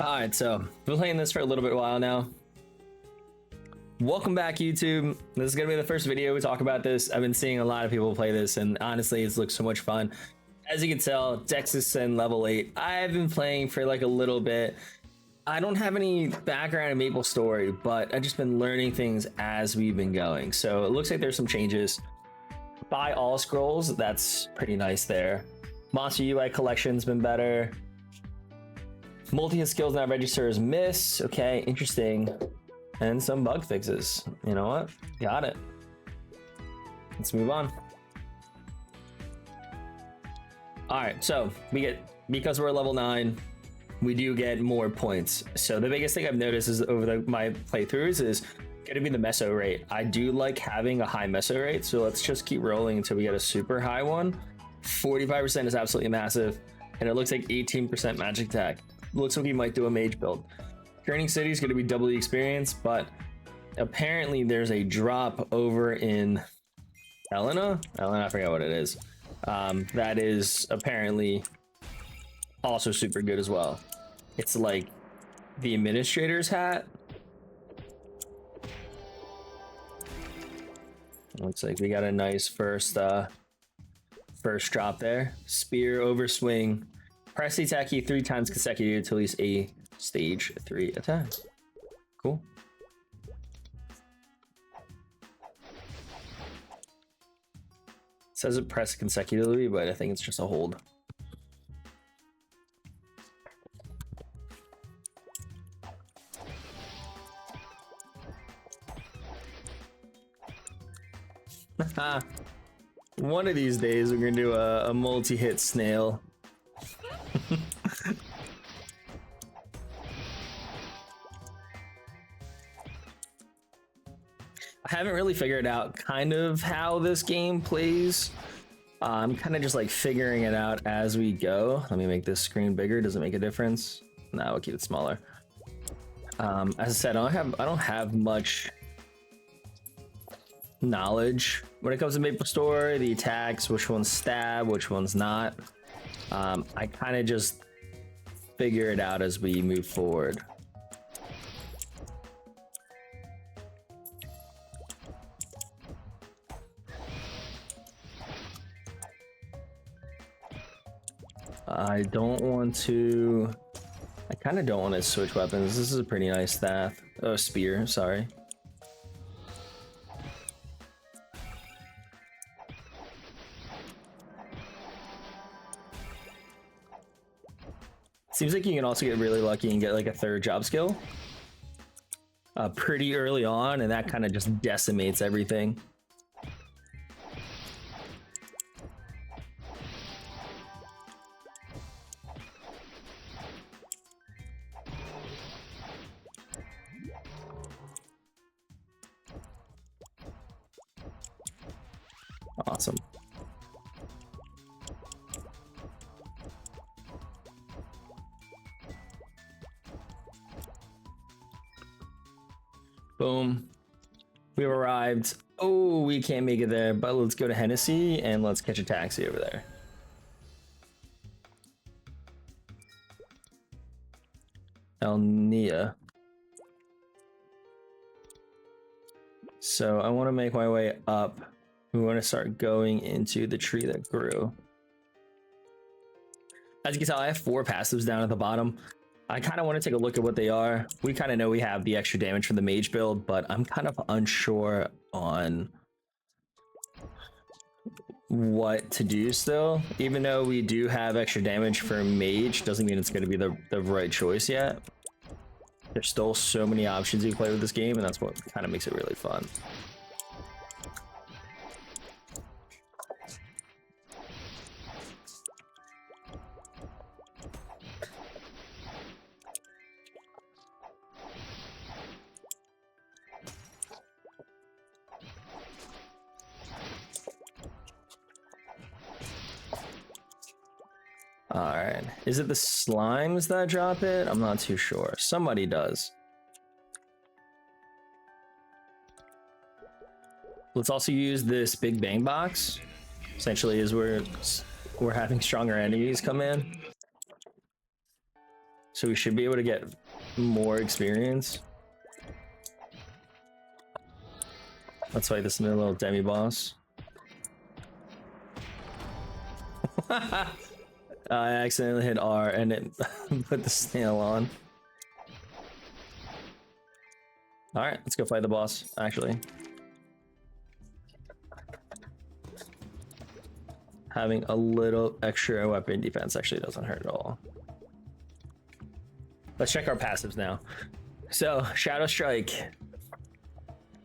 Alright, so been playing this for a little bit while now. Welcome back, YouTube. This is gonna be the first video we talk about this. I've been seeing a lot of people play this, and honestly, it looks so much fun. As you can tell, Dex is in level 8. I've been playing for like a little bit. I don't have any background in Maplestory, but I've just been learning things as we've been going. So it looks like there's some changes. Buy all scrolls, that's pretty nice there. Monster UI collection's been better. Multi-hit skills now register as miss. Okay, interesting. And some bug fixes. You know what? Got it. Let's move on. Alright, so we get, because we're level 9, we do get more points. So the biggest thing I've noticed is over my playthroughs is gonna be the meso rate. I do like having a high meso rate, so let's just keep rolling until we get a super high one. 45% is absolutely massive, and it looks like 18% magic attack. Looks like we might do a mage build. Turning City is going to be double the experience, but apparently there's a drop over in Elena, I forgot what it is. That is apparently also super good as well. It's like the administrator's hat. Looks like we got a nice first drop there. Spear over swing. Press the attack key 3 times consecutive to release a stage 3 attack. Cool. It says it press consecutively, but I think it's just a hold. One of these days we're gonna do a multi-hit snail. I haven't really figured out kind of how this game plays. I'm kind of just like figuring it out as we go. Let me make this screen bigger. Does it make a difference? No, I'll keep it smaller. As I said, I don't have much knowledge when it comes to Maplestory, the attacks, which one's stab, which one's not. I kind of just figure it out as we move forward. I kind of don't want to switch weapons. This is a pretty nice staff. Oh, spear, sorry. Seems like you can also get really lucky and get like a 3rd job skill pretty early on, and that kind of just decimates everything. Awesome. Boom. We've arrived. Oh, we can't make it there, but let's go to Hennessy and let's catch a taxi over there. Elnia. So I want to make my way up. We want to start going into the tree that grew. As you can tell, I have 4 passives down at the bottom. I kind of want to take a look at what they are. We kind of know we have the extra damage for the mage build, but I'm kind of unsure on what to do still. Even though we do have extra damage for mage, doesn't mean it's going to be the right choice yet. There's still so many options you play with this game, and that's what kind of makes it really fun. Alright, is it the slimes that drop it? I'm not too sure. Somebody does. Let's also use this big bang box. Essentially, as we're having stronger enemies come in. so we should be able to get more experience. Let's fight this little demi boss. I accidentally hit R and it put the snail on. All right, let's go fight the boss. Actually, having a little extra weapon defense actually doesn't hurt at all. Let's check our passives now. So, Shadow Strike.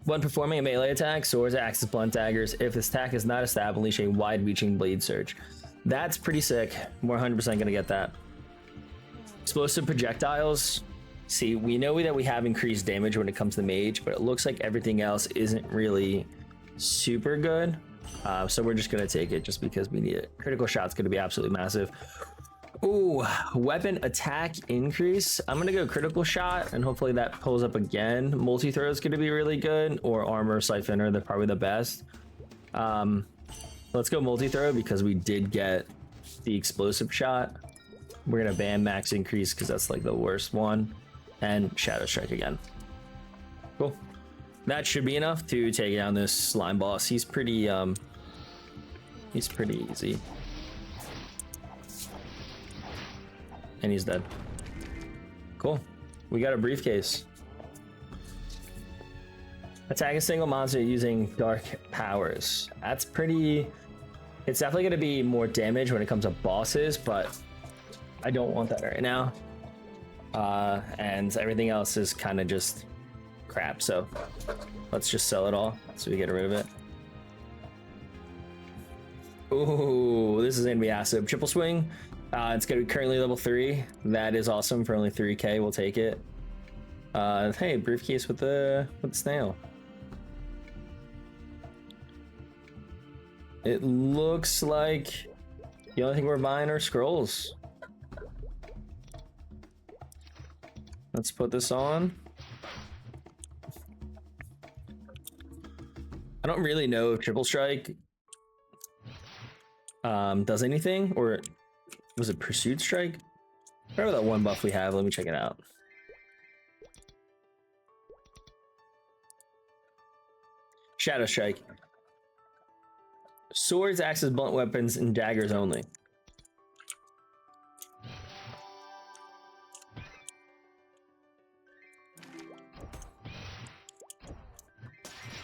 When performing a melee attack, swords acts as blunt daggers. If this attack is not a stab, unleash a wide-reaching blade surge. That's pretty sick. We're 100% gonna get that. Explosive projectiles. See, we know that we have increased damage when it comes to mage, but it looks like everything else isn't really super good. So we're just gonna take it just because we need it. Critical shot's gonna be absolutely massive. Ooh, weapon attack increase. I'm gonna go critical shot and hopefully that pulls up again. Multi-throw is gonna be really good, or armor siphoner, they're probably the best. Let's go multi-throw because we did get the explosive shot. We're gonna ban max increase because that's like the worst one, and Shadow Strike again. Cool. That should be enough to take down this slime boss. He's pretty easy. And he's dead. Cool. We got a briefcase. Attack a single monster using dark powers. That's pretty... It's definitely going to be more damage when it comes to bosses, but I don't want that right now. And everything else is kind of just crap, so let's just sell it all so we get rid of it. Ooh, this is going to be awesome. Triple swing. It's going to be currently level 3. That is awesome for only 3k. We'll take it. Hey, briefcase with the snail. It looks like the only thing we're buying are scrolls. Let's put this on. I don't really know if Triple Strike does anything, or was it Pursuit Strike? Remember that one buff we have? Let me check it out. Shadow Strike. Swords acts as blunt weapons and daggers only.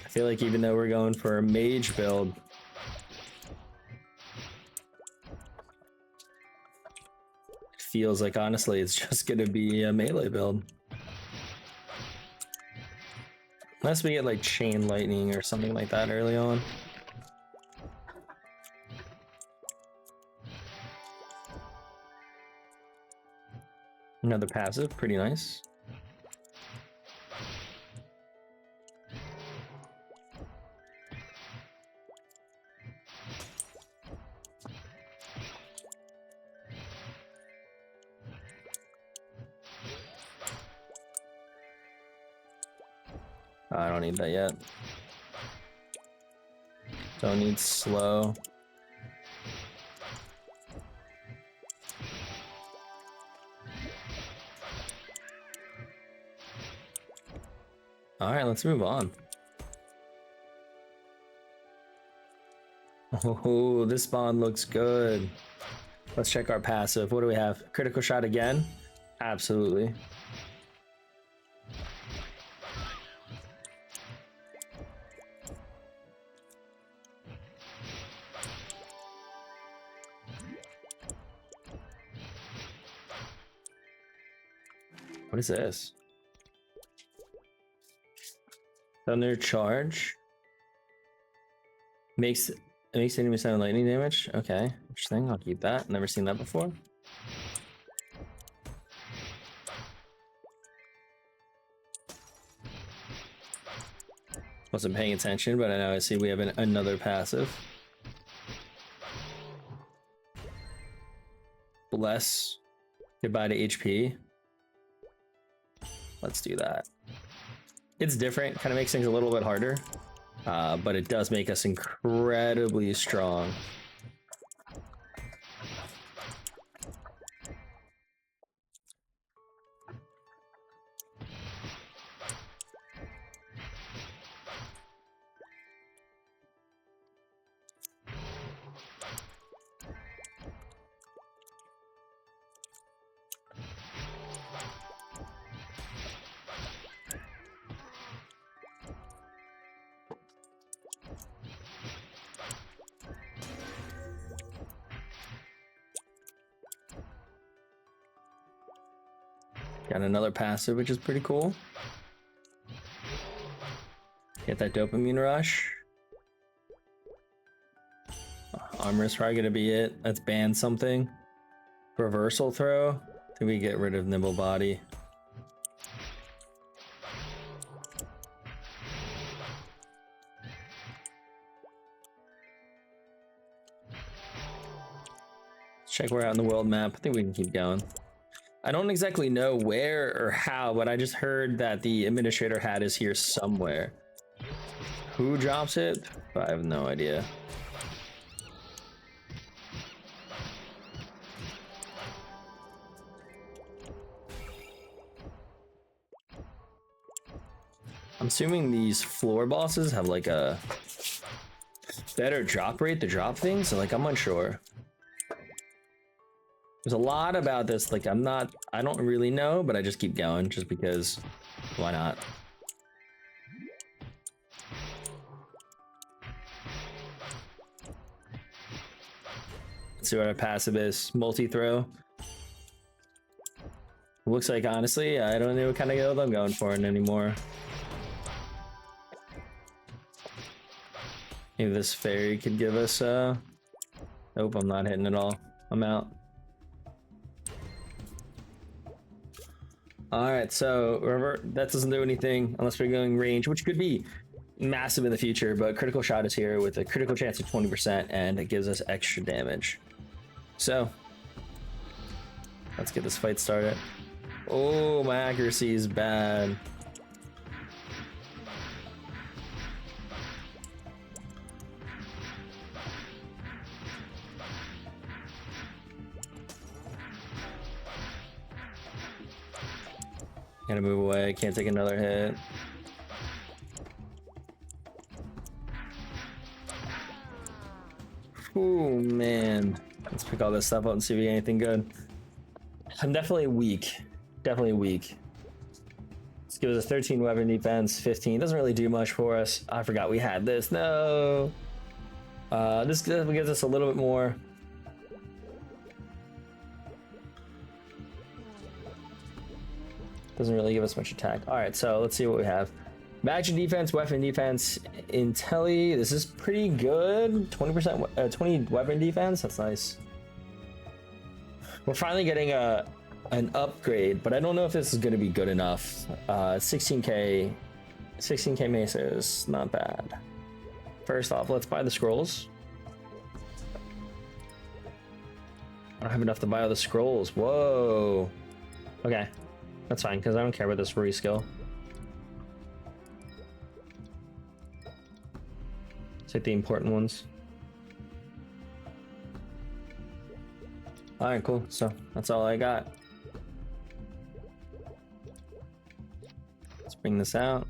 I feel like even though we're going for a mage build, it feels like honestly it's just gonna be a melee build. Unless we get like chain lightning or something like that early on. Another passive, pretty nice. I don't need that yet. Don't need slow. All right, let's move on. Oh, this spawn looks good. Let's check our passive. What do we have? Critical shot again? Absolutely. What is this? Thunder charge. Makes enemy sound lightning damage. Okay, interesting. I'll keep that. Never seen that before. Wasn't paying attention, but I know I see we have another passive. Bless. Goodbye to HP. Let's do that. It's different, kind of makes things a little bit harder, but it does make us incredibly strong. Got another passive, which is pretty cool. Get that dopamine rush. Armor is probably gonna be it. Let's ban something. Reversal throw. Then we get rid of Nimble Body. Let's check where out in the world map. I think we can keep going. I don't exactly know where or how, but I just heard that the administrator hat is here somewhere. Who drops it? I have no idea. I'm assuming these floor bosses have like a better drop rate to drop things, so like I'm unsure. There's a lot about this, like I don't really know, but I just keep going just because why not? Let's see what our passive is. Multi-throw. Looks like, honestly, I don't know what kind of guild I'm going for anymore. Maybe this fairy could give us nope, I'm not hitting at all. I'm out. Alright, so remember, that doesn't do anything unless we're going range, which could be massive in the future, but critical shot is here with a critical chance of 20%, and it gives us extra damage. So, let's get this fight started. Oh, my accuracy is bad. Gotta move away, can't take another hit. Oh man. Let's pick all this stuff up and see if we get anything good. I'm definitely weak. Definitely weak. Let's give us a 13 weapon defense, 15. Doesn't really do much for us. I forgot we had this. No. This gives us a little bit more. Doesn't really give us much attack. All right, so let's see what we have. Magic defense, weapon defense, intelli. This is pretty good. 20%, 20 weapon defense. That's nice. We're finally getting an upgrade, but I don't know if this is going to be good enough. 16k mesa is not bad. First off, let's buy the scrolls. I don't have enough to buy all the scrolls. Whoa. Okay. That's fine, because I don't care about this reskill. Take the important ones. Alright, cool. So, that's all I got. Let's bring this out.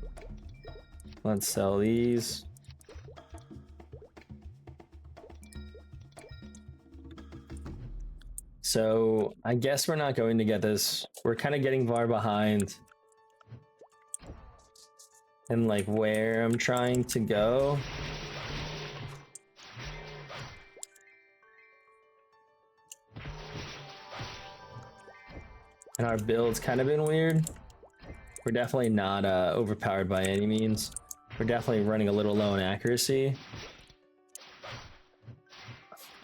Let's sell these. So, I guess we're not going to get this. We're kind of getting far behind. And like where I'm trying to go. And our build's kind of been weird. We're definitely not overpowered by any means. We're definitely running a little low in accuracy.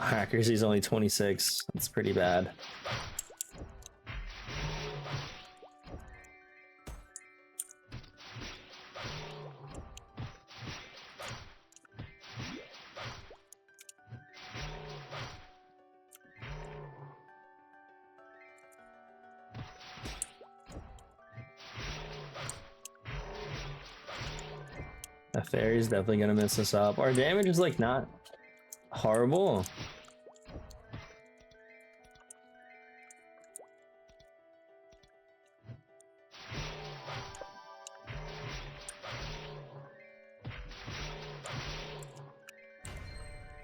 Our accuracy is only 26. That's pretty bad. The fairy's definitely gonna mess us up. Our damage is like not horrible.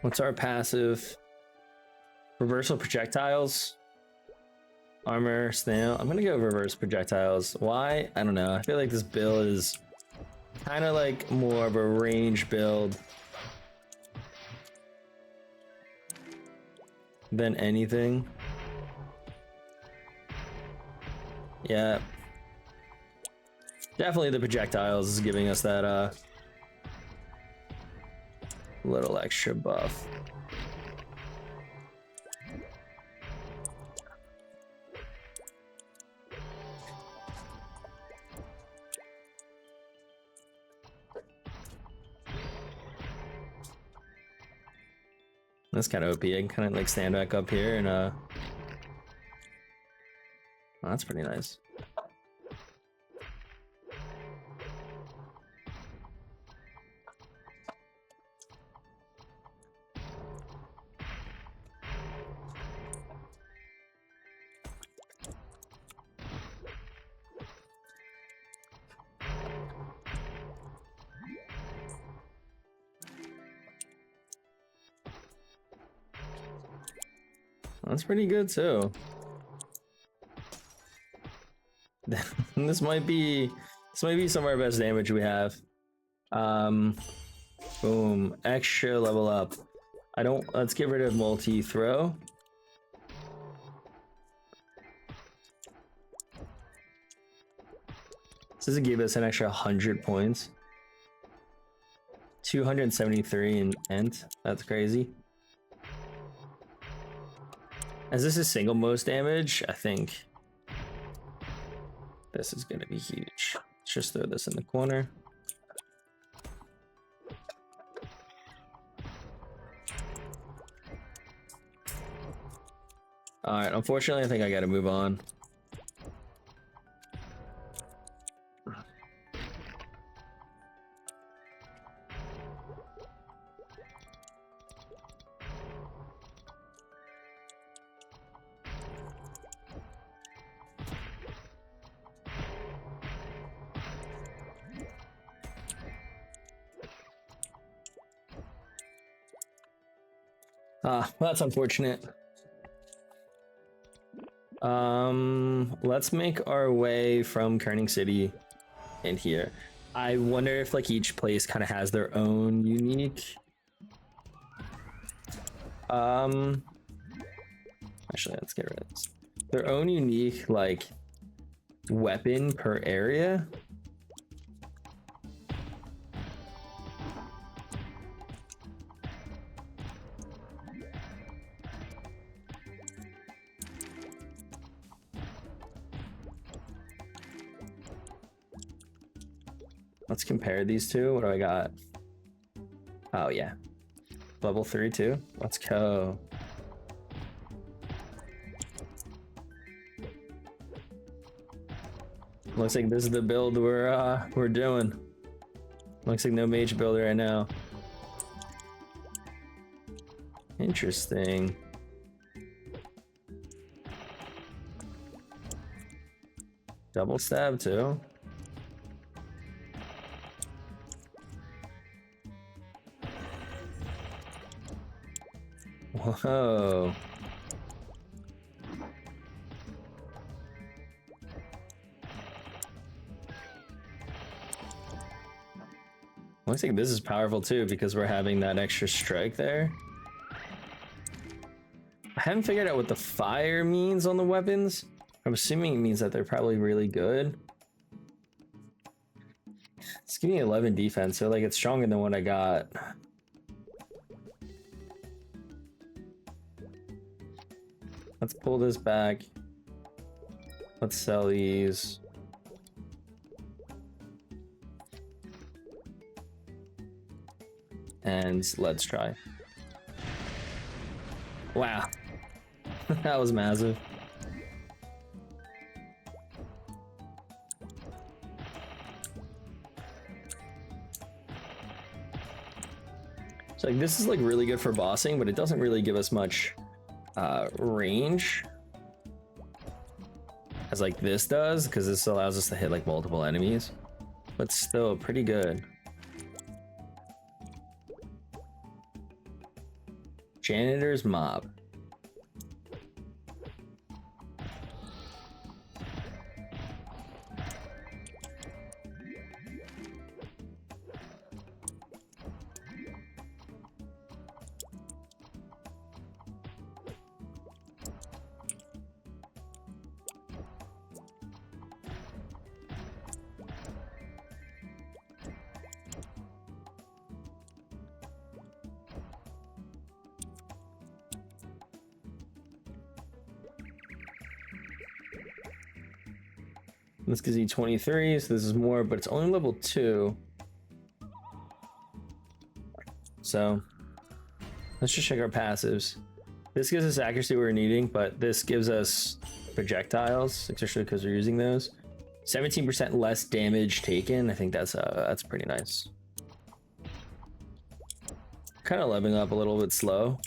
What's our passive? Reversal projectiles. Armor, snail. I'm gonna go reverse projectiles. Why? I don't know. I feel like this build is kind of like more of a range build than anything. Yeah. Definitely the projectiles is giving us that little extra buff. That's kind of OP. I can kind of like stand back up here and oh, that's pretty nice. That's pretty good too. This might be some of our best damage we have. Boom, extra level up. Let's get rid of multi-throw. This doesn't give us an extra 100 points. 273 in Ent. That's crazy. As this is single most damage, I think this is going to be huge. Let's just throw this in the corner. Alright, unfortunately, I think I got to move on. Well, that's unfortunate. Let's make our way from Kerning City in here. I wonder if like each place kind of has their own unique actually let's get rid of this. Their own unique like weapon per area. Let's compare these two. What do I got? Oh yeah, level 3 too. Let's go. Looks like this is the build we're doing. Looks like no mage build right now. Interesting. Double stab too. Whoa. Looks like this is powerful too because we're having that extra strike there. I haven't figured out what the fire means on the weapons. I'm assuming it means that they're probably really good. It's giving me 11 defense, so like it's stronger than what I got. Let's pull this back. Let's sell these. And let's try. Wow. That was massive. So like this is like really good for bossing, but it doesn't really give us much range as like this does, because this allows us to hit like multiple enemies, but still pretty good. Janitor's Mob. This gives you 23, so this is more, but it's only level 2. So let's just check our passives. This gives us accuracy we're needing, but this gives us projectiles, especially because we're using those. 17% less damage taken. I think that's pretty nice. Kind of leveling up a little bit slow.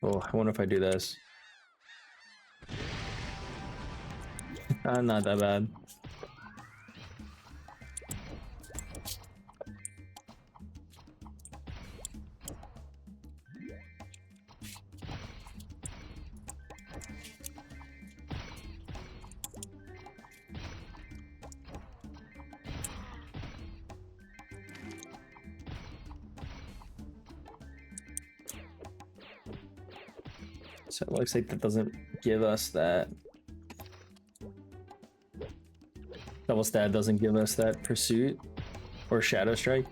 Oh, I wonder if I do this. Not that bad. So it looks like that doesn't give us that. Double stab doesn't give us that pursuit or shadow strike.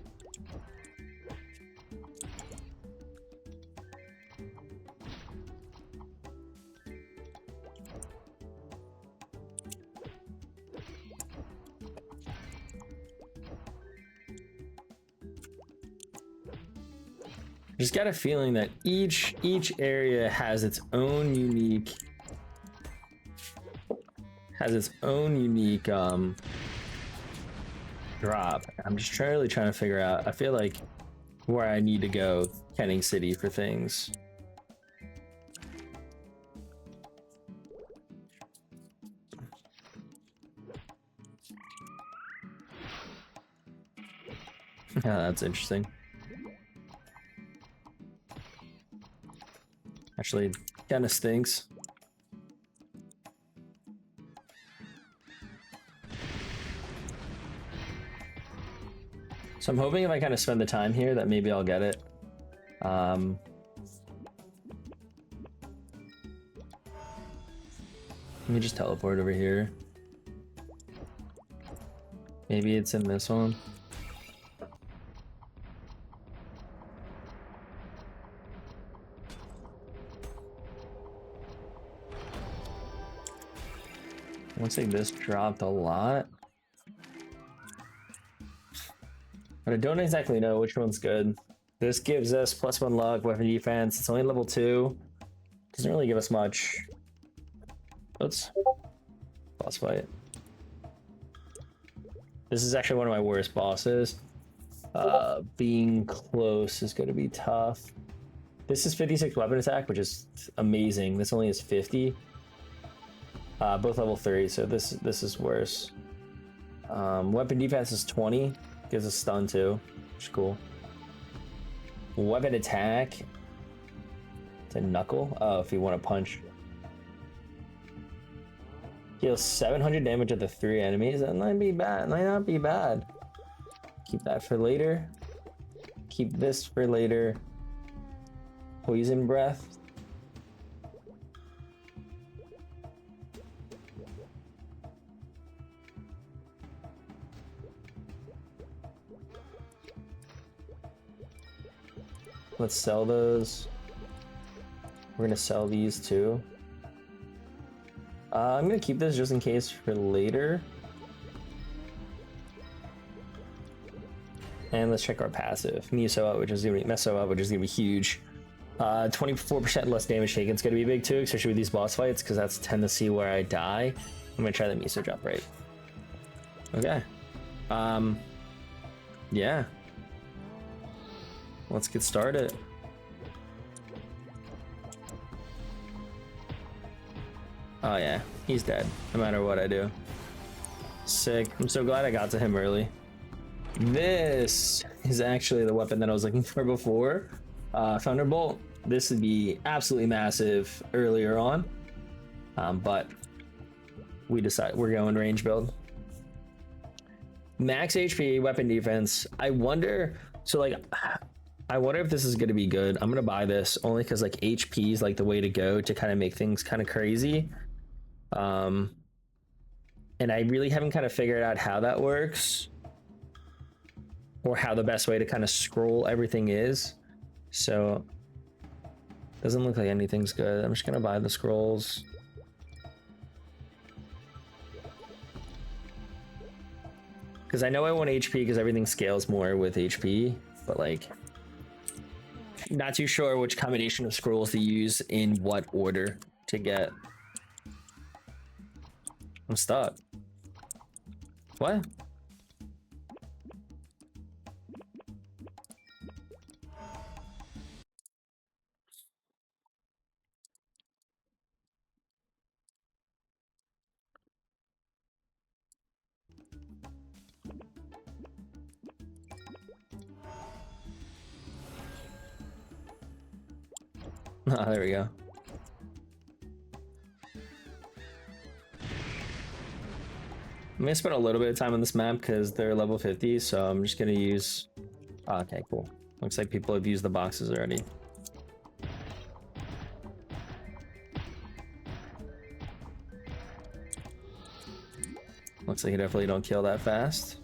Just got a feeling that each area has its own unique drop. I'm just really trying to figure out, I feel like, where I need to go Kenning City for things. Yeah, that's interesting. Actually, kind of stinks. So I'm hoping if I kind of spend the time here that maybe I'll get it. Let me just teleport over here. Maybe it's in this one. Looks like this dropped a lot. But I don't exactly know which one's good. This gives us +1 luck, weapon defense. It's only level 2. Doesn't really give us much. Oops. Boss fight. This is actually one of my worst bosses. Being close is going to be tough. This is 56 weapon attack, which is amazing. This only is 50. Both level 3, so this is worse. Weapon defense is 20. Gives us stun too, which is cool. Weapon attack to knuckle. Oh, if you want to punch. Deals 700 damage to the 3 enemies. That might be bad. Might not be bad. Keep that for later. Keep this for later. Poison breath. Let's sell those. We're gonna sell these too. I'm gonna keep this just in case for later. And let's check our passive. Meso, which is gonna be Meso, which is gonna be huge. 24% less damage taken. It's gonna be big too, especially with these boss fights, because that's tend to see where I die. I'm gonna try the Meso drop right. Okay. Yeah. Let's get started. Oh yeah, he's dead, no matter what I do. Sick. I'm so glad I got to him early. This is actually the weapon that I was looking for before. Thunderbolt. This would be absolutely massive earlier on. But we decided we're going range build. Max HP, weapon defense. I wonder, so like, I wonder if this is going to be good. I'm going to buy this only because like HP is like the way to go to kind of make things kind of crazy. And I really haven't kind of figured out how that works. or how the best way to kind of scroll everything is. So doesn't look like anything's good. I'm just gonna buy the scrolls. Because I know I want HP because everything scales more with HP, but like, not too sure which combination of scrolls to use in what order to get. I'm stuck. What? Ah, there we go. I'm gonna spend a little bit of time on this map because they're level 50, so I'm just gonna use... Oh, okay, cool. Looks like people have used the boxes already. Looks like you definitely don't kill that fast.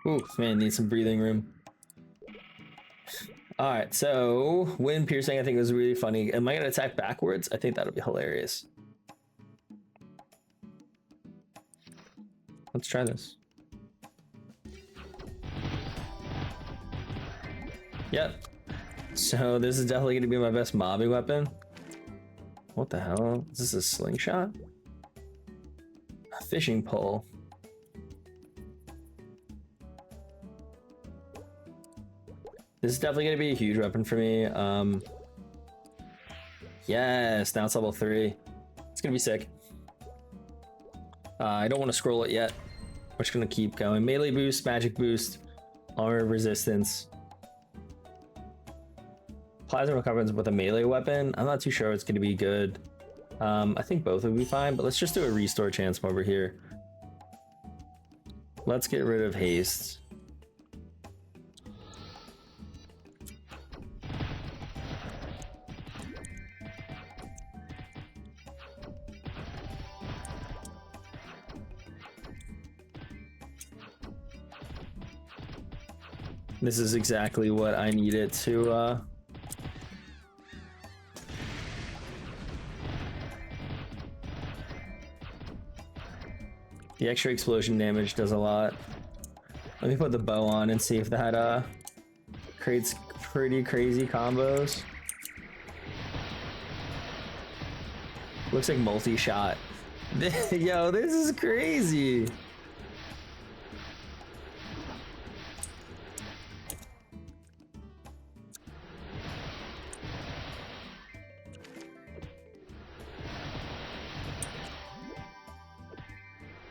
Ooh, man, need some breathing room. All right, so wind piercing, I think was really funny. Am I gonna attack backwards? I think that'll be hilarious. Let's try this. Yep. So this is definitely gonna be my best mobbing weapon. What the hell? Is this a slingshot? A fishing pole. This is definitely gonna be a huge weapon for me. Yes, now it's level 3. It's gonna be sick. I don't want to scroll it yet. We're just gonna keep going. Melee boost, magic boost, armor resistance. Plasma recovers with a melee weapon. I'm not too sure it's gonna be good. I think both would be fine, but let's just do a restore chance over here. Let's get rid of haste. This is exactly what I needed to the extra explosion damage does a lot. Let me put the bow on and see if that creates pretty crazy combos. Looks like multi-shot. Yo, this is crazy.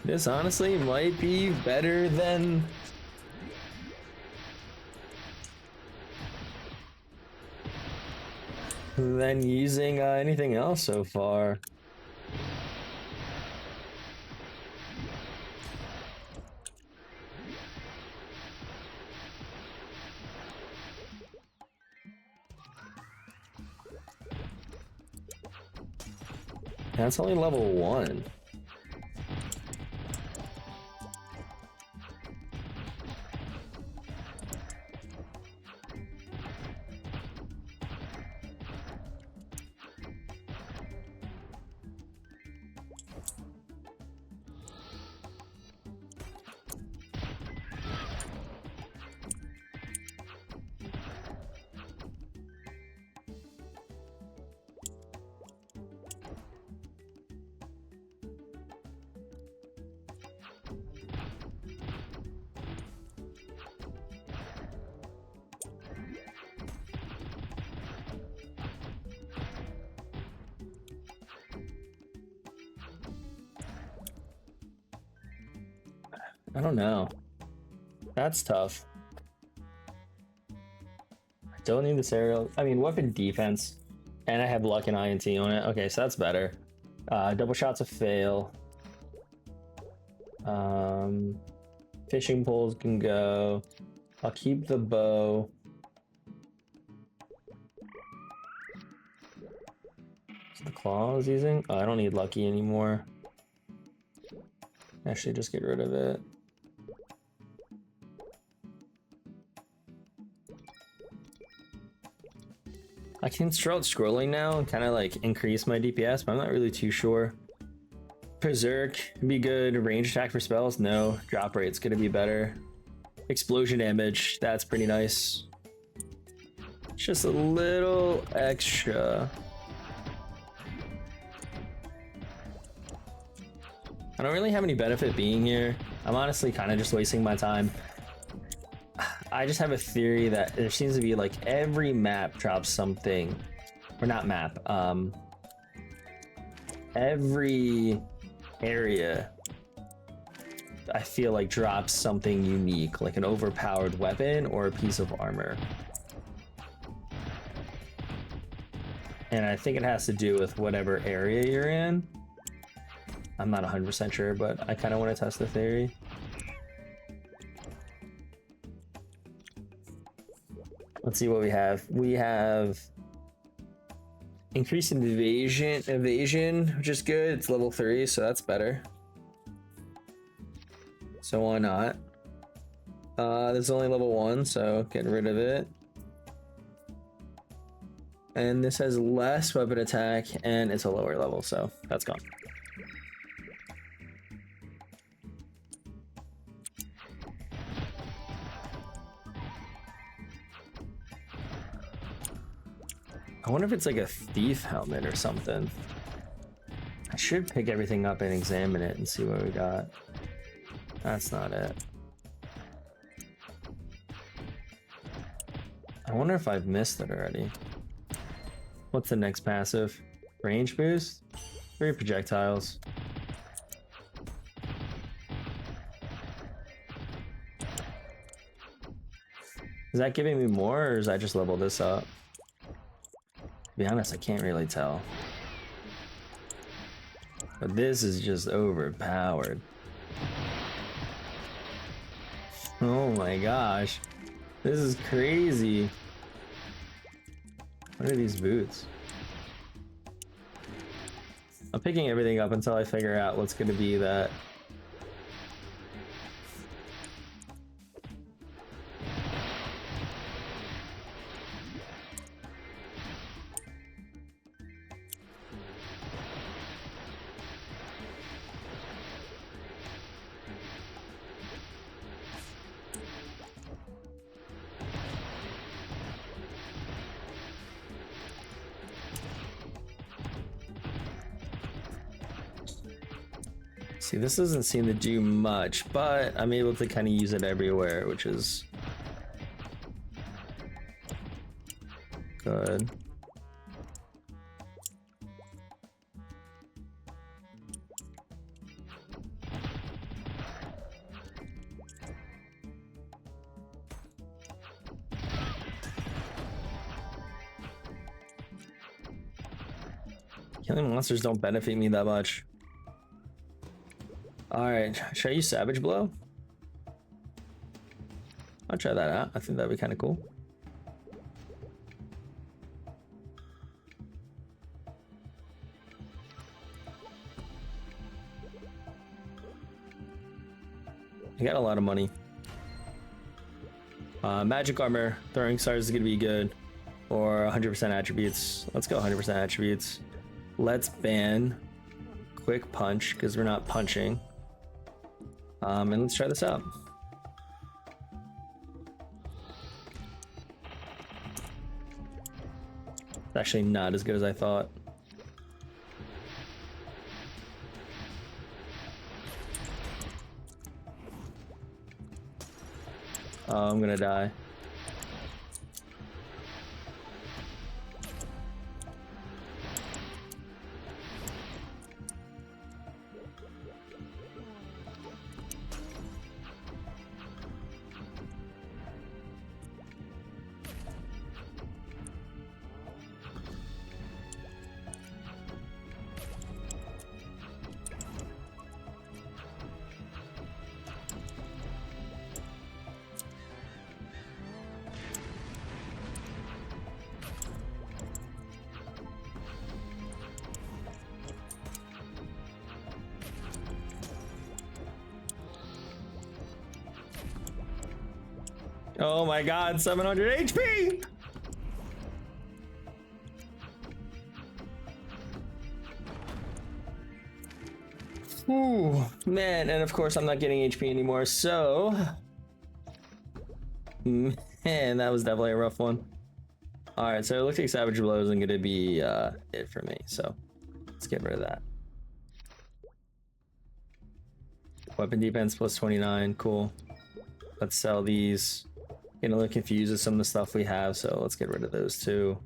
This honestly might be better than using anything else so far. That's only level 1. I don't know. That's tough. I don't need this aerial. I mean, weapon defense And I have luck and INT on it. Okay, so that's better. Double shot's a fail. Fishing poles can go. I'll keep the bow. The claw I was using? Oh, I don't need lucky anymore. Actually, just get rid of it. I can start scrolling now and kind of like increase my DPS, but I'm not really too sure. Berserk would be good. Range attack for spells? No. Drop rate's gonna be better. Explosion damage, that's pretty nice. Just a little extra. I don't really have any benefit being here. I'm honestly kind of just wasting my time. I just have a theory that there seems to be like every map drops something, or not map, every area I feel like drops something unique, like an overpowered weapon or a piece of armor. And I think it has to do with whatever area you're in. I'm not 100% sure, but I kind of want to test the theory. Let's see what we have. We have increased evasion, which is good. It's level 3, so that's better. So why not? This is only level 1, so getting rid of it. And this has less weapon attack, and it's a lower level, so that's gone. I wonder if it's like a thief helmet or something. I should pick everything up and examine it and see what we got. That's not it. I wonder if I've missed it already. What's the next passive? Range boost? 3 projectiles. Is that giving me more, or is I just level this up? To be honest, I can't really tell. But this is just overpowered. Oh my gosh. This is crazy. What are these boots? I'm picking everything up until I figure out what's going to be that. See, this doesn't seem to do much, but I'm able to kind of use it everywhere, which is good. Killing monsters don't benefit me that much. Alright, should I use Savage Blow? I'll try that out. I think that'd be kind of cool. I got a lot of money. Magic Armor, Throwing Stars is going to be good. Or 100% attributes. Let's go 100% attributes. Let's ban Quick Punch, because we're not punching. And let's try this out. It's actually not as good as I thought. Oh, I'm gonna die. Oh my god, 700 HP! Ooh, man, and of course I'm not getting HP anymore, so... Man, that was definitely a rough one. Alright, so it looks like Savage Blow isn't going to be it for me, so let's get rid of that. Weapon defense plus 29, cool. Let's sell these. Getting a little confused with some of the stuff we have, so let's get rid of those too.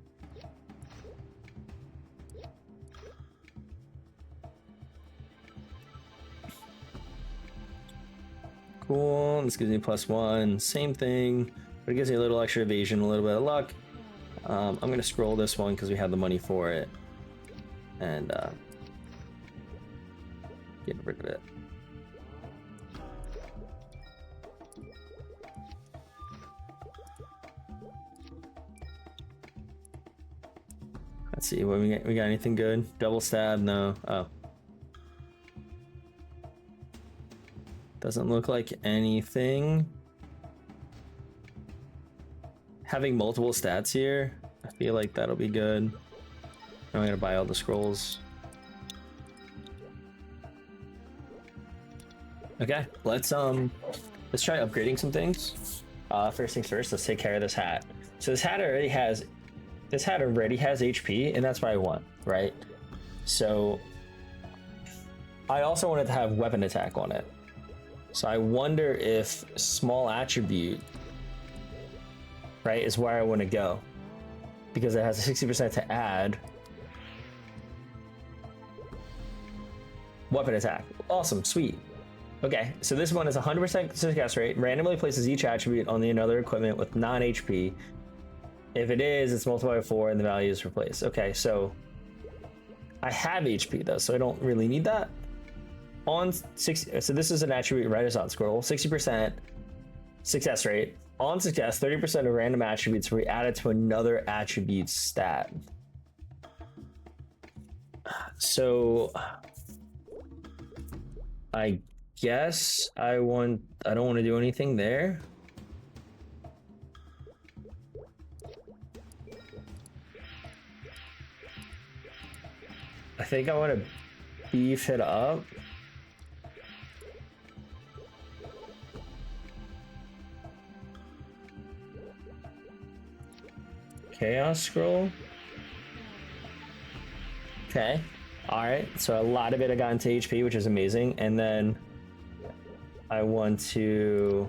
Cool, this gives me +1, same thing, but it gives me a little extra evasion, a little bit of luck. I'm gonna scroll this one because we have the money for it, and get rid of it. Let's see what we got anything good? Double stab? No. Oh. Doesn't look like anything. Having multiple stats here, I feel like that'll be good. I'm gonna buy all the scrolls. Okay, let's try upgrading some things. First things first, let's take care of this hat. So this hat already has HP, and that's what I want, right? So I also wanted to have weapon attack on it. So I wonder if small attribute, right, is where I want to go, because it has a 60% to add weapon attack. Awesome, sweet. Okay, so this one is 100% success rate, randomly places each attribute on the another equipment with non-HP. If it is, it's multiplied by 4 and the value is replaced. Okay, so I have HP though, so I don't really need that. On 60, so this is an attribute Renaissance scroll, 60% success rate. On success, 30% of random attributes will be added to another attribute stat. So I guess I don't want to do anything there. I think I want to beef it up. Chaos scroll. Okay. All right. So a lot of it I got into HP, which is amazing. And then I want to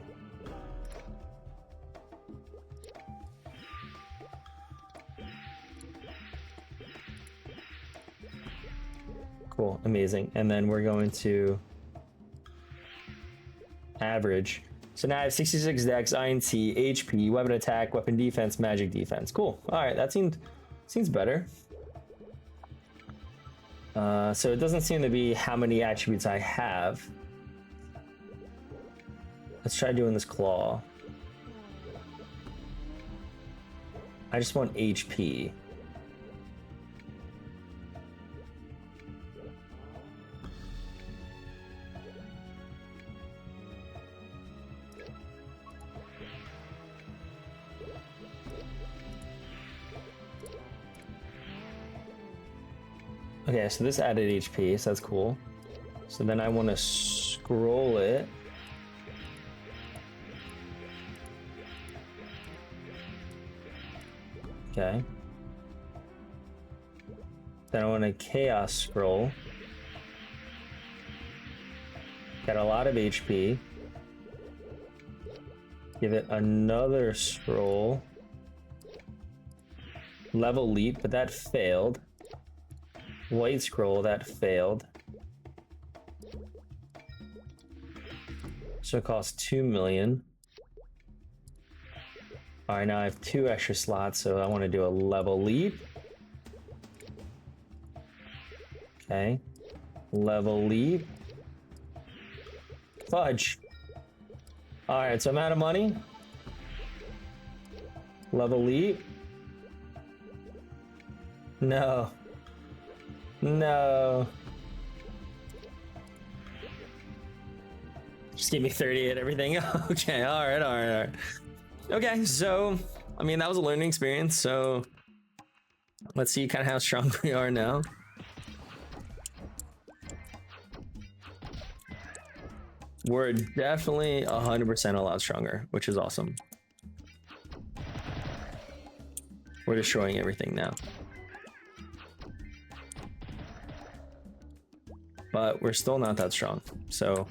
cool, amazing. And then we're going to average. So now I have 66 dex, INT, HP, weapon attack, weapon defense, magic defense. Cool. All right, that seems better. So it doesn't seem to be how many attributes I have. Let's try doing this claw. I just want HP. Okay, so this added HP, so that's cool. So then I want to scroll it. Okay. Then I want a chaos scroll. Got a lot of HP. Give it another scroll. Level leap, but that failed. White scroll, that failed. So it costs 2 million. All right, now I have 2 extra slots, so I want to do a level leap. Okay. Level leap. Fudge. All right, so I'm out of money. Level leap. No. No. Just give me 30 and everything. Okay, all right. Okay, so I mean that was a learning experience. So let's see kind of how strong we are now. We're definitely 100% a lot stronger, which is awesome. We're destroying everything now. But we're still not that strong. So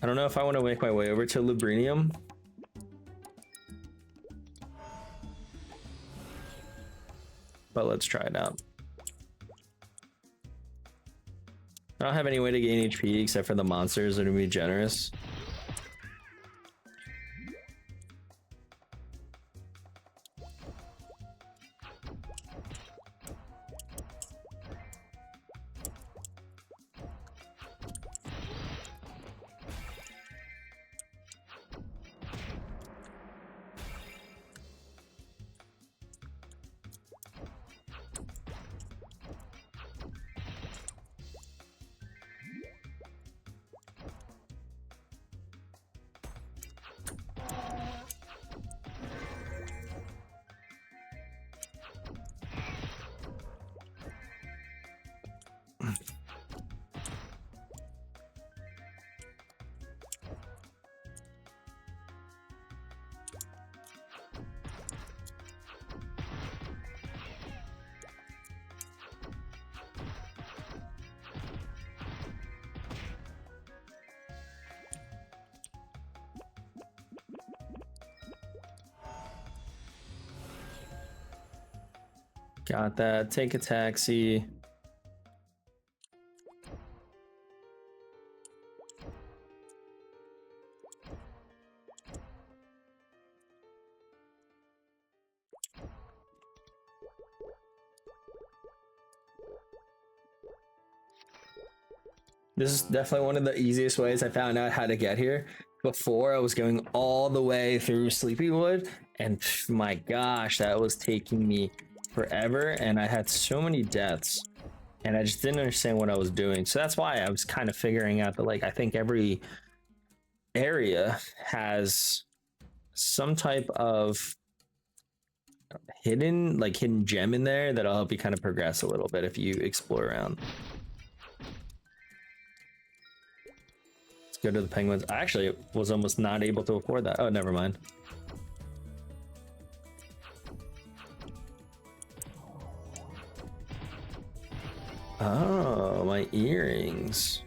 I don't know if I want to make my way over to Lubrinium. But let's try it out. I don't have any way to gain HP except for the monsters that are gonna be generous. Got that. Take a taxi. This is definitely one of the easiest ways I found out how to get here. Before I was going all the way through Sleepywood, and my gosh, that was taking me forever, and I had so many deaths, and I just didn't understand what I was doing. So that's why I was kind of figuring out that, like, I think every area has some type of hidden gem in there that'll help you kind of progress a little bit if you explore around. Go to the penguins. I actually was almost not able to afford that. Oh, never mind. Oh, my earrings.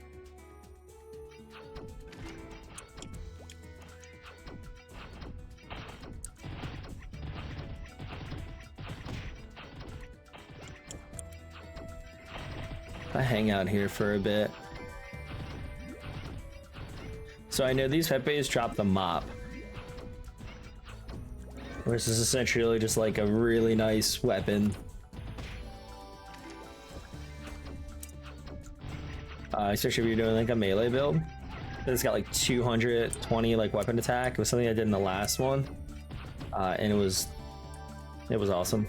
I hang out here for a bit. So I know these Pepes drop the mop, which is essentially just like a really nice weapon. Especially if you're doing like a melee build. It's got like 220 like weapon attack. It was something I did in the last one, and it was awesome.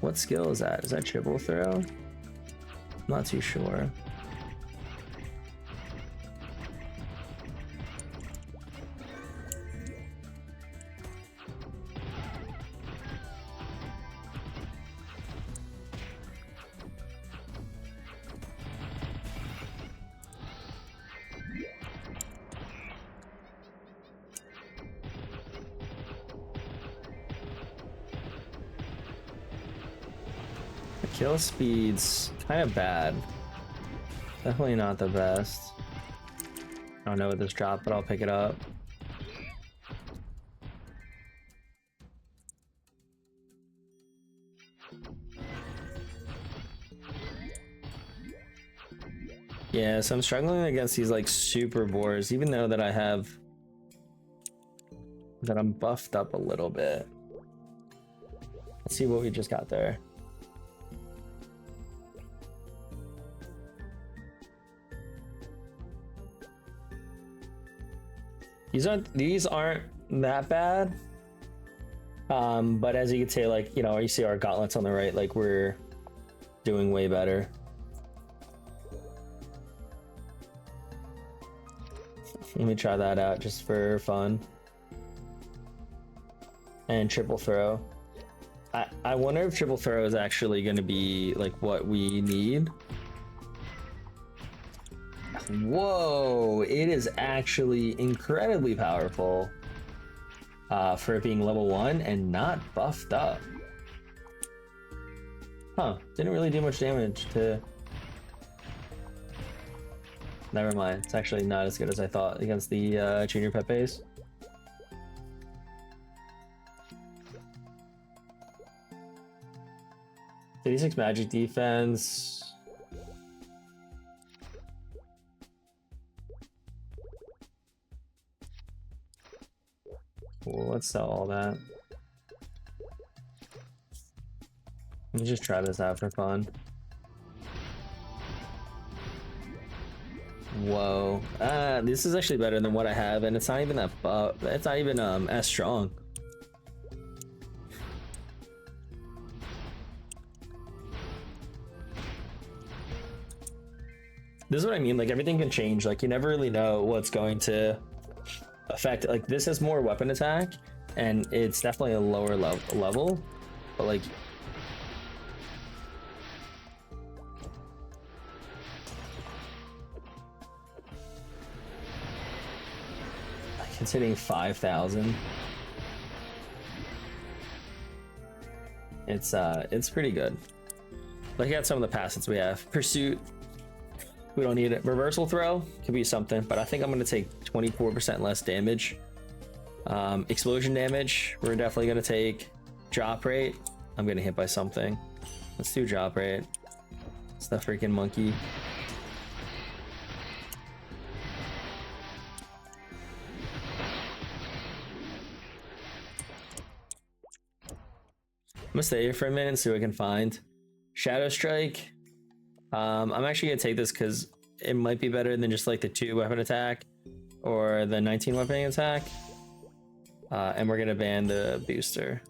What skill is that? Is that triple throw? Not too sure. The kill speed's kind of bad. Definitely not the best. I don't know what this dropped, but I'll pick it up. Yeah, so I'm struggling against these like super boars, even though that I'm buffed up a little bit. Let's see what we just got there. These aren't that bad. But as you can say, like, you know, you see our gauntlets on the right, like we're doing way better. Let me try that out just for fun. And triple throw. I wonder if triple throw is actually going to be like what we need. Whoa, it is actually incredibly powerful for it being level 1 and not buffed up. Huh, didn't really do much damage to... Never mind, it's actually not as good as I thought against the Junior Pepes. $86 magic defense. Cool, let's sell all that. Let me just try this out for fun. Whoa, this is actually better than what I have, and it's not even that it's not even as strong. This is what I mean, like everything can change, like you never really know what's going to affect. Like this has more weapon attack and it's definitely a lower level, but like it's hitting 5,000. It's pretty good. Look at some of the passives we have. Pursuit, we don't need it. Reversal throw could be something, but I think I'm going to take 24% less damage. Explosion damage, we're definitely going to take. Drop rate, I'm getting hit by something. Let's do drop rate. It's the freaking monkey. I'm gonna stay here for a minute and see what I can find. Shadow Strike. I'm actually gonna take this because it might be better than just like the 2 weapon attack or the 19 weapon attack. And we're gonna ban the booster.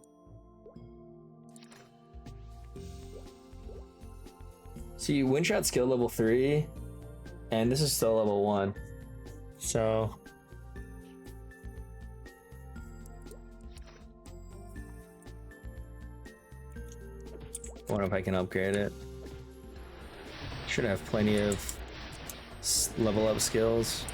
See, wind shot skill level 3, and this is still level 1. So I wonder if I can upgrade it. Should have plenty of level up skills.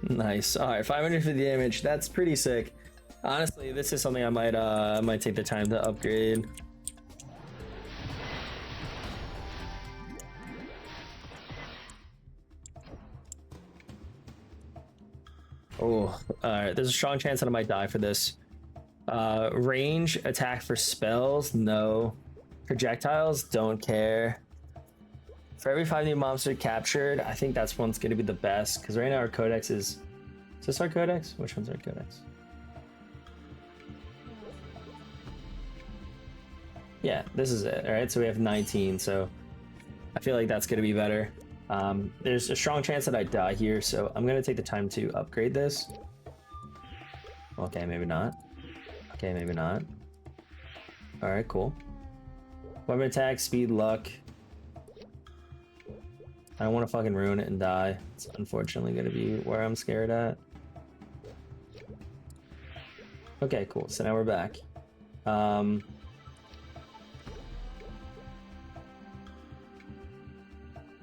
Nice. All right, 550 damage. That's pretty sick. Honestly, this is something I might take the time to upgrade. Oh, all right. There's a strong chance that I might die for this. Range attack for spells, no. Projectiles, don't care. For every 5 new monster captured, I think that's one's gonna be the best because right now our codex is this our codex? Which one's our codex? Yeah, this is it. All right, so we have 19, so I feel like that's gonna be better. There's a strong chance that I die here, so I'm gonna take the time to upgrade this. Okay, maybe not. Okay, maybe not. All right, cool. Weapon attack, speed, luck. I don't want to fucking ruin it and die. It's unfortunately going to be where I'm scared at. Okay, cool. So now we're back.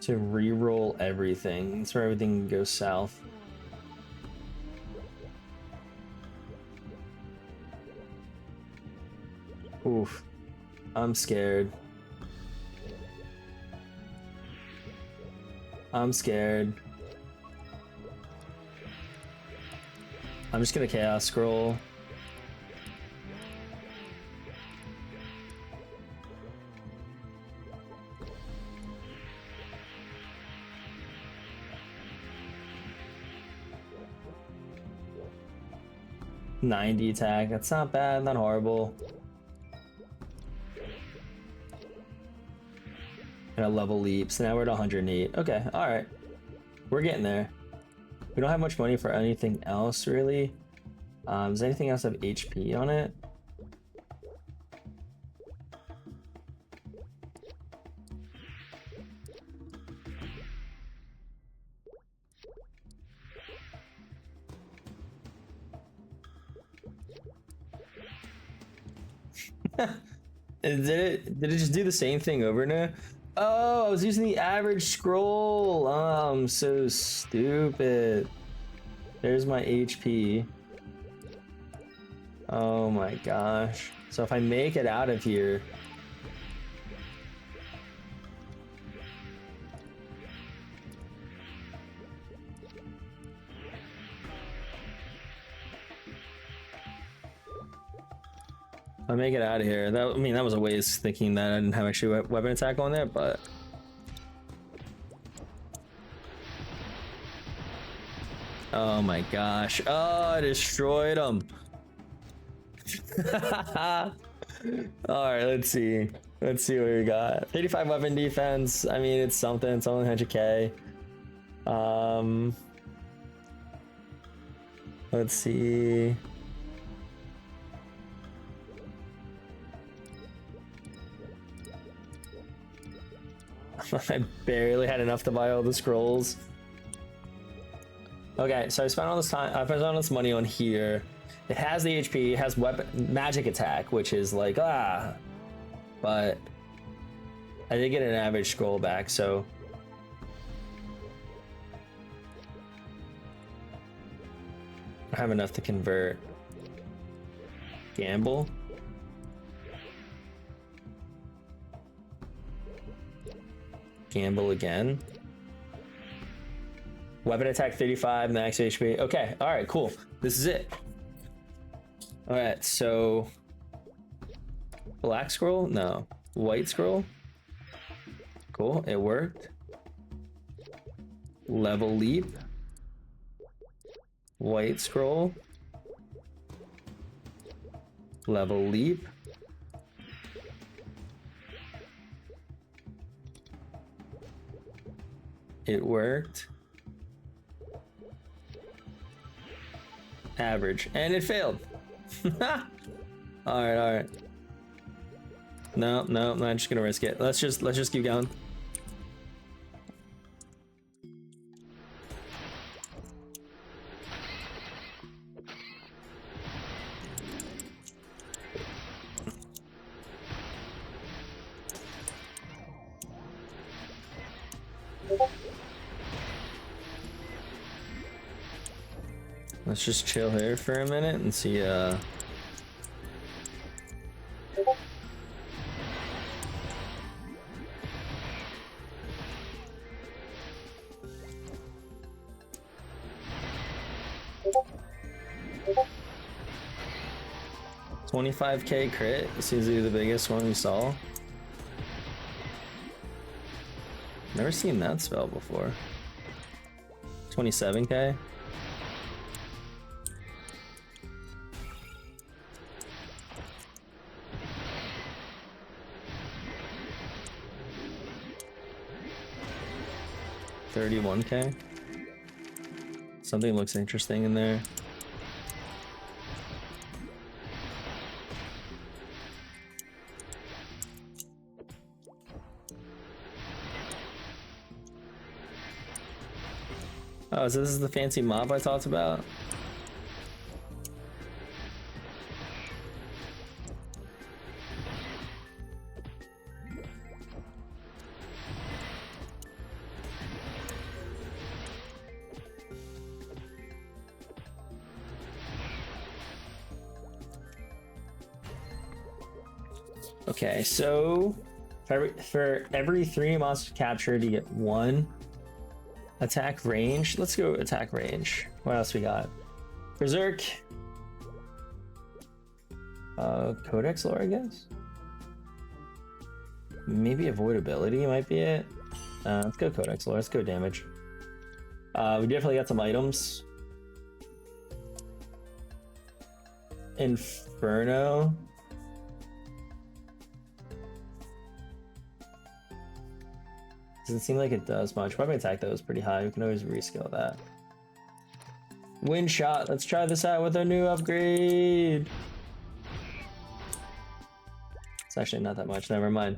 To re-roll everything. That's where everything goes south. Oof. I'm scared. I'm scared. I'm just gonna chaos scroll. .90 attack. That's not bad, not horrible. and a level leap. So now we're at 108. Okay, all right. We're getting there. We don't have much money for anything else, really. Does anything else have HP on it? Did it just do the same thing over now? Oh, I was using the average scroll. Oh, I'm so stupid. There's my HP. Oh my gosh. So if I make it out of here, I make it out of here. That, I mean, that was a waste thinking that I didn't have actually weapon attack on there, but oh my gosh. Oh, I destroyed him. All right, let's see. Let's see what we got. 85 weapon defense. I mean, it's something. It's only 100k. Let's see. I barely had enough to buy all the scrolls. Okay, so I spent all this time. I spent all this money on here. It has the HP. It has weapon magic attack, which is like but I did get an average scroll back, so I have enough to convert. Gamble. Gamble again. Weapon attack 35, max HP. Okay, all right, cool. This is it. All right, so black scroll? No. White scroll? Cool, it worked. Level leap. White scroll. Level leap. It worked. Average, and it failed. All right. No, I'm not just gonna risk it. Let's just keep going. Let's just chill here for a minute and see 25k crit. This seems to be the biggest one we saw. Never seen that spell before. 27k. $31k. Something looks interesting in there. Oh, so this is the fancy mob I talked about? Okay, so for every 3 monsters captured, you get 1 attack range. Let's go attack range. What else we got? Berserk. Codex lore, I guess. Maybe avoidability might be it. Let's go Codex lore. Let's go damage. We definitely got some items. Inferno. Doesn't seem like it does much. Weapon attack though is pretty high. We can always rescale that. Wind shot. Let's try this out with our new upgrade. It's actually not that much. Never mind.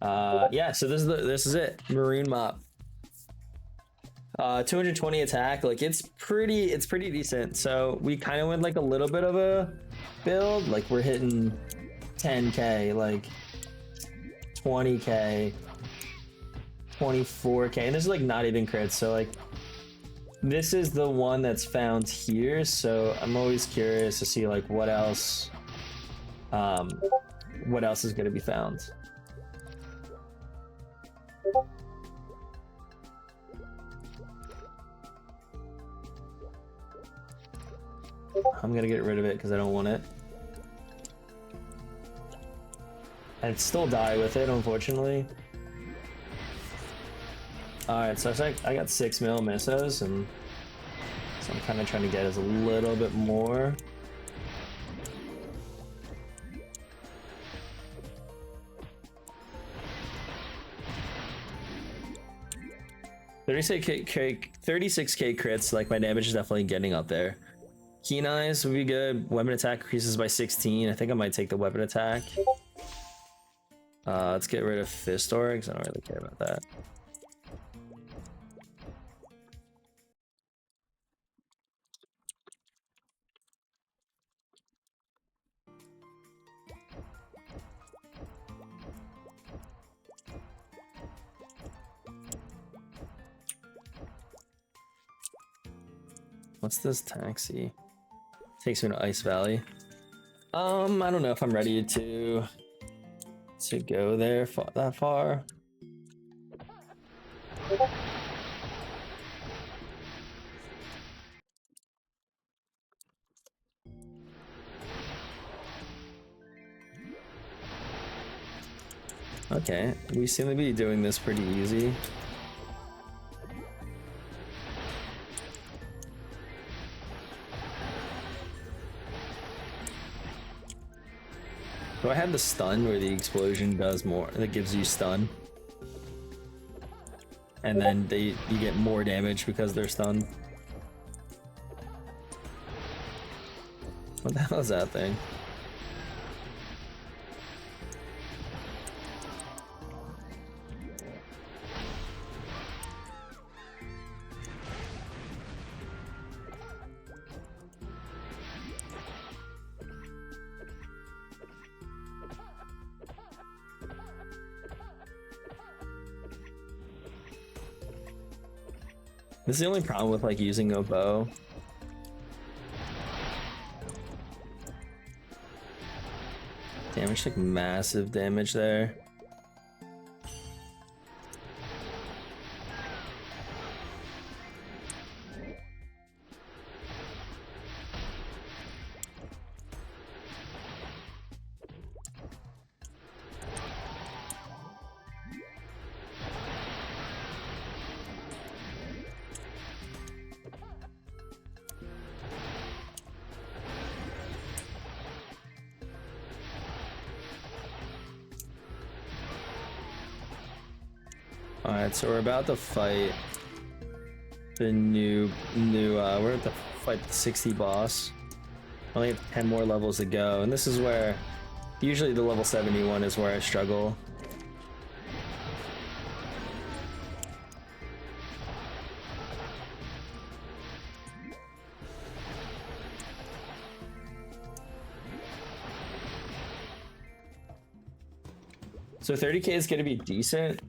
Yeah. So this is it. Maroon Mop. 220 attack. Like it's pretty decent. So we kind of went like a little bit of a build. Like we're hitting 10k, like 20k, 24k, and this is like not even crits. So like this is the one that's found here. So I'm always curious to see like what else is going to be found. I'm gonna get rid of it because I don't want it. I'd still die with it, unfortunately. Alright, so I got 6 mil missos, and so I'm kind of trying to get us a little bit more. $36k crits, like my damage is definitely getting up there. Keen Eyes would be good. Weapon attack increases by 16. I think I might take the weapon attack. Let's get rid of Fist Aura because I don't really care about that. What's this taxi? Takes me to Ice Valley. I don't know if I'm ready to go there that far. Okay, we seem to be doing this pretty easy. Do I have the stun where the explosion does more? That gives you stun, and then you get more damage because they're stunned. What the hell is that thing? This is the only problem with like using a bow. Damage, like massive damage there. Alright, so we're about to fight the we're about to fight the 60 boss. Only have 10 more levels to go, and this is where usually the level 71 is where I struggle. So 30k is going to be decent.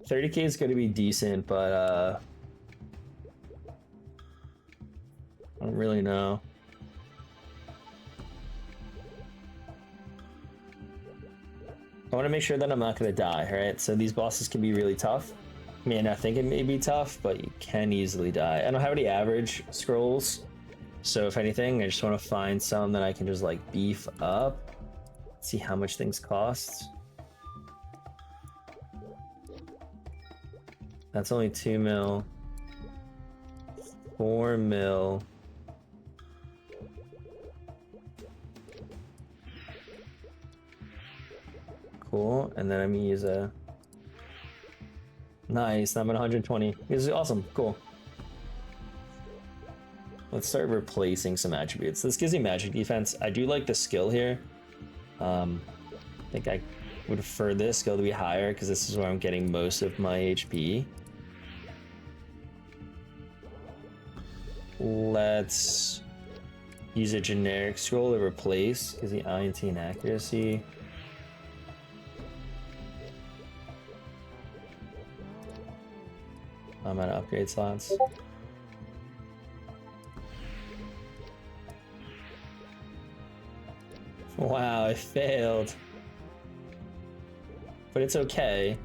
30k is going to be decent, but I don't really know. I want to make sure that I'm not going to die, right? So these bosses can be really tough. I mean, I think it may be tough, but you can easily die. I don't have any average scrolls, so if anything, I just want to find some that I can just like beef up. See how much things cost. That's only 2 mil. 4 mil. Cool. And then I'm gonna use a... Nice, I'm at 120. This is awesome, cool. Let's start replacing some attributes. This gives me magic defense. I do like the skill here. I think I would prefer this skill to be higher because this is where I'm getting most of my HP. Let's use a generic scroll to replace because the INT and accuracy. I'm out of upgrade slots. Wow, I failed. But it's okay.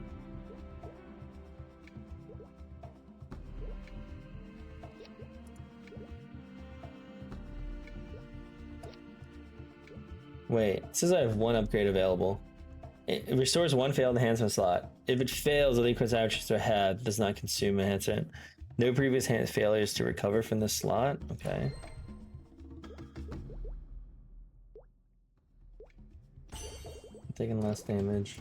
Wait, it says I have one upgrade available. It restores one failed enhancement slot. If it fails, the equals averages to have does not consume enhancement. No previous failures to recover from this slot. Okay. I'm taking less damage.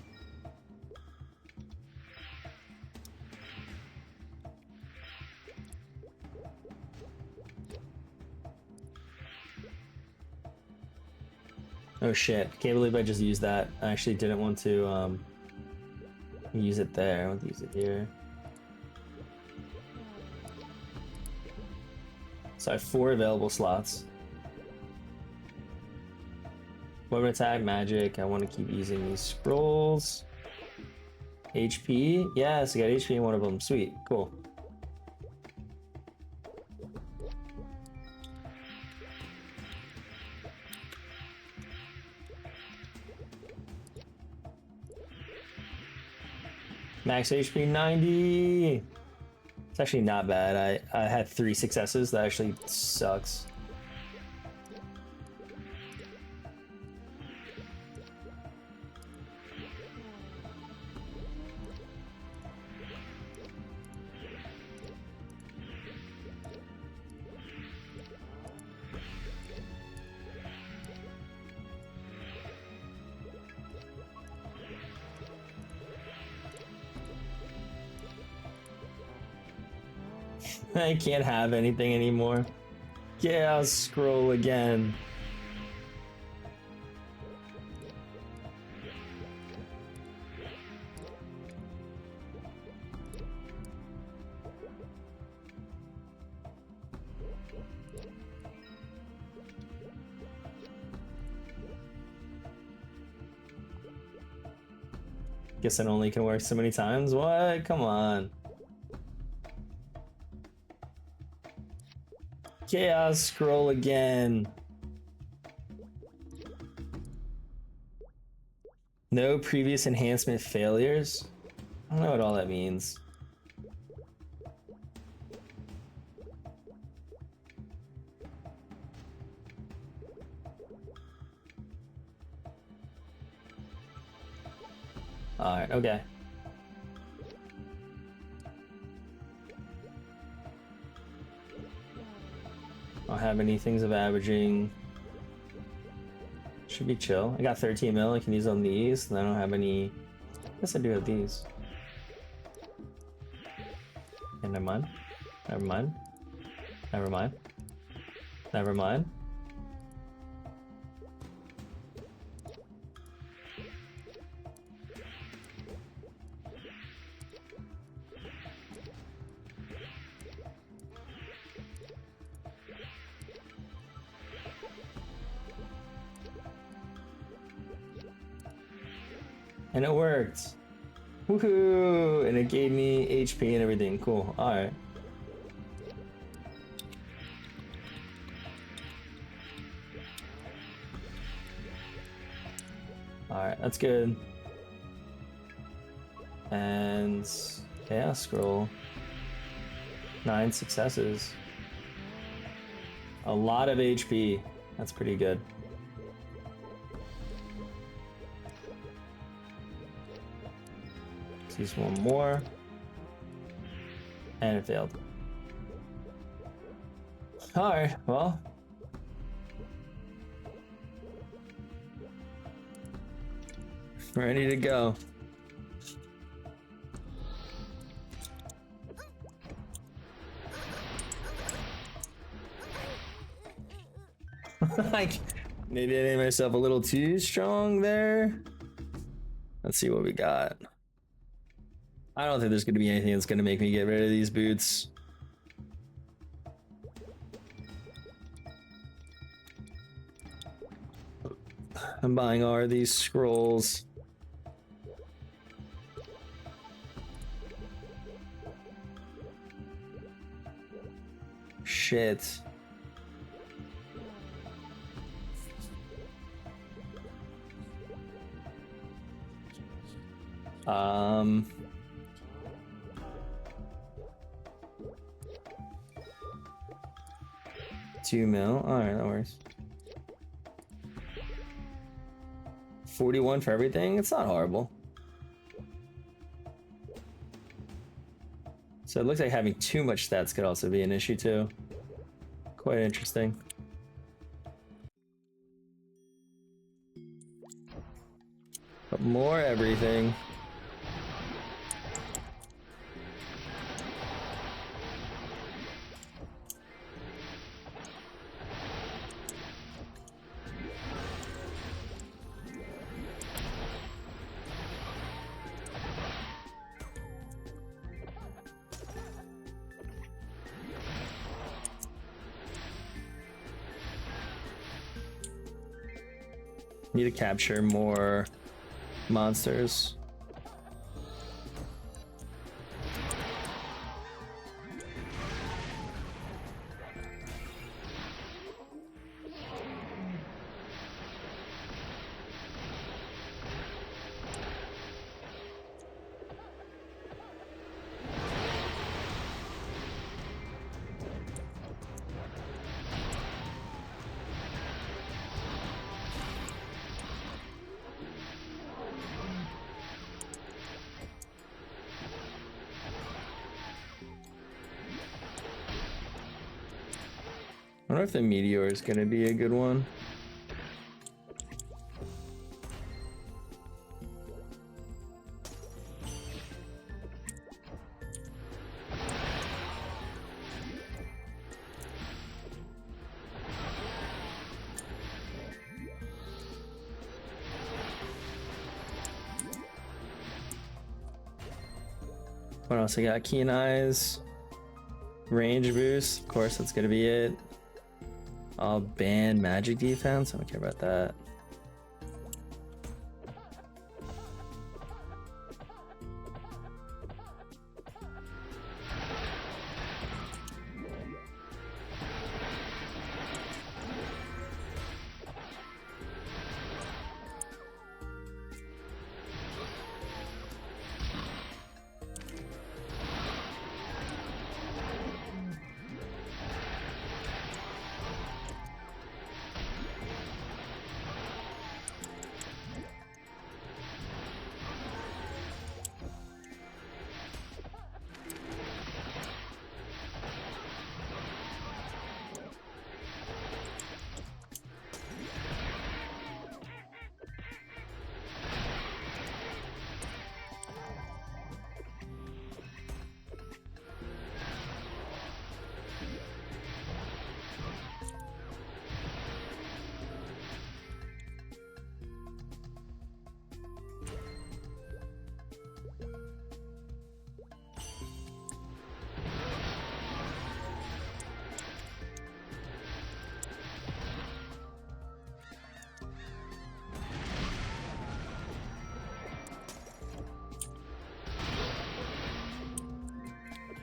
Oh shit, can't believe I just used that. I actually didn't want to use it there. I want to use it here. So I have 4 available slots. Weapon attack, magic. I want to keep using these scrolls. HP. Yes, I got HP in one of them. Sweet, cool. Max HP 90. It's actually not bad. I had 3 successes. That actually sucks. I can't have anything anymore. Yeah, I'll scroll again. Guess it only can work so many times. What? Come on. Chaos scroll again. No previous enhancement failures. I don't know what all that means. All right, okay. I don't have any things of averaging. Should be chill. I got 13 mil. I can use on these, and I don't have any. I guess I do have these. Okay, never mind. Never mind. Never mind. Never mind. And it worked. Woohoo! And it gave me HP and everything. Cool. Alright. Alright, that's good. And yeah, scroll. 9 successes. A lot of HP. That's pretty good. Let's use one more. And it failed. Alright, well. Ready to go. Like, maybe I made myself a little too strong there. Let's see what we got. I don't think there's going to be anything that's going to make me get rid of these boots. I'm buying all these scrolls. Shit. $2 mil. Alright, that works. 41 for everything? It's not horrible. So it looks like having too much stats could also be an issue too. Quite interesting. But more everything. Need to capture more monsters. I wonder if the meteor is going to be a good one. What else? I got keen eyes, range boost. Of course, that's going to be it. I'll ban magic defense. I don't care about that.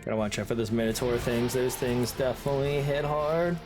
Gotta watch out for those Minotaur things. Those things definitely hit hard.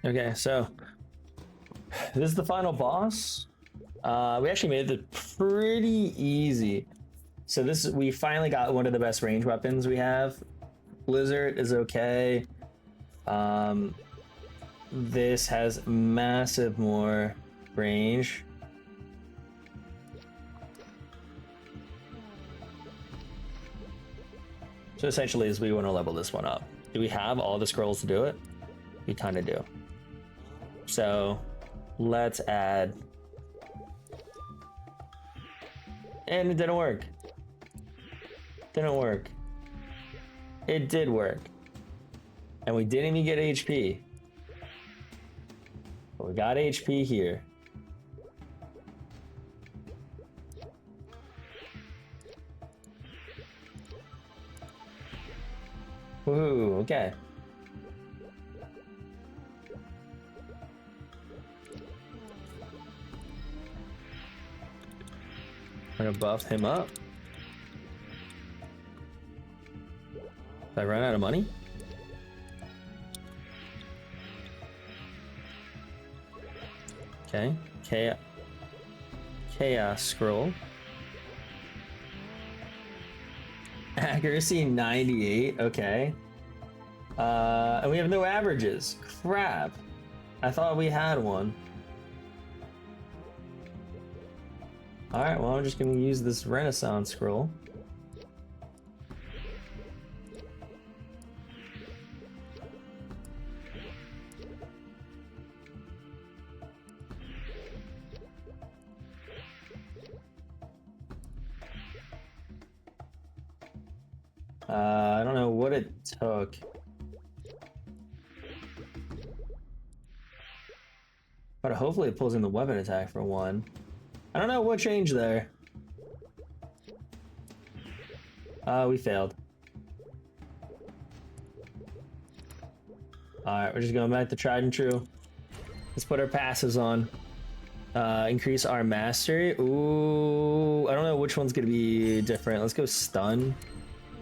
Okay, so this is the final boss. We actually made it pretty easy. So we finally got one of the best range weapons we have. Blizzard is okay. This has massive more range. So essentially is we want to level this one up. Do we have all the scrolls to do it? We kind of do. So let's add. And it didn't work. Didn't work. It did work. And we didn't even get HP. But we got HP here. Ooh, okay. We're gonna buff him up. Did I run out of money? Okay. Chaos scroll. Accuracy 98. Okay. And we have no averages. Crap. I thought we had one. Alright, well, I'm just gonna use this Renaissance scroll. I don't know what it took. But hopefully it pulls in the weapon attack for one. I don't know what changed there. We failed. Alright, we're just going back to tried and true. Let's put our passives on. Increase our mastery. Ooh, I don't know which one's gonna be different. Let's go stun.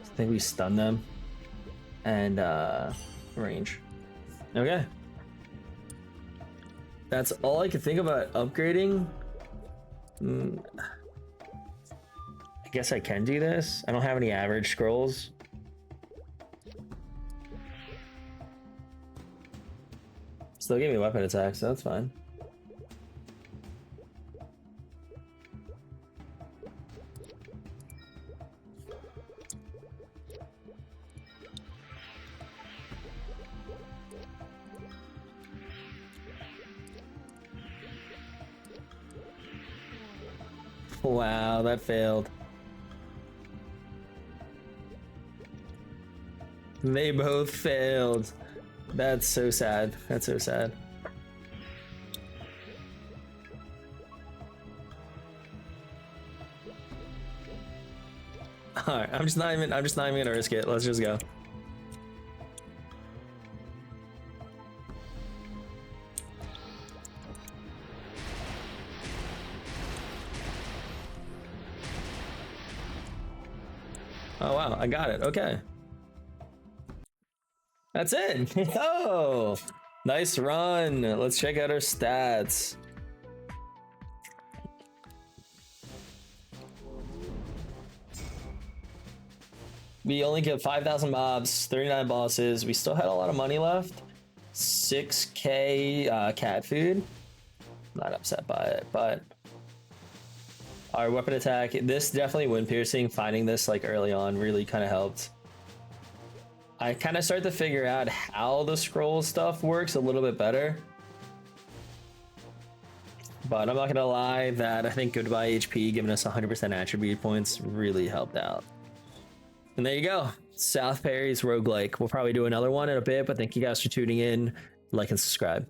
I think we stun them. And range. Okay. That's all I could think about upgrading. I guess I can do this. I don't have any average scrolls. Still give me weapon attack, so that's fine. Wow, that failed. They both failed. That's so sad. That's so sad. Alright, I'm just not even gonna risk it. Let's just go. Oh wow, I got it. Okay. That's it. Oh, nice run. Let's check out our stats. We only get 5,000 mobs, 39 bosses. We still had a lot of money left. 6k cat food. Not upset by it, but our weapon attack, this definitely wound piercing, finding this like early on really kind of helped. I kind of start to figure out how the scroll stuff works a little bit better. But I'm not gonna lie that I think goodbye HP giving us 100% attribute points really helped out. And there you go, SouthPerry's Roguelike. We'll probably do another one in a bit, but thank you guys for tuning in, like and subscribe.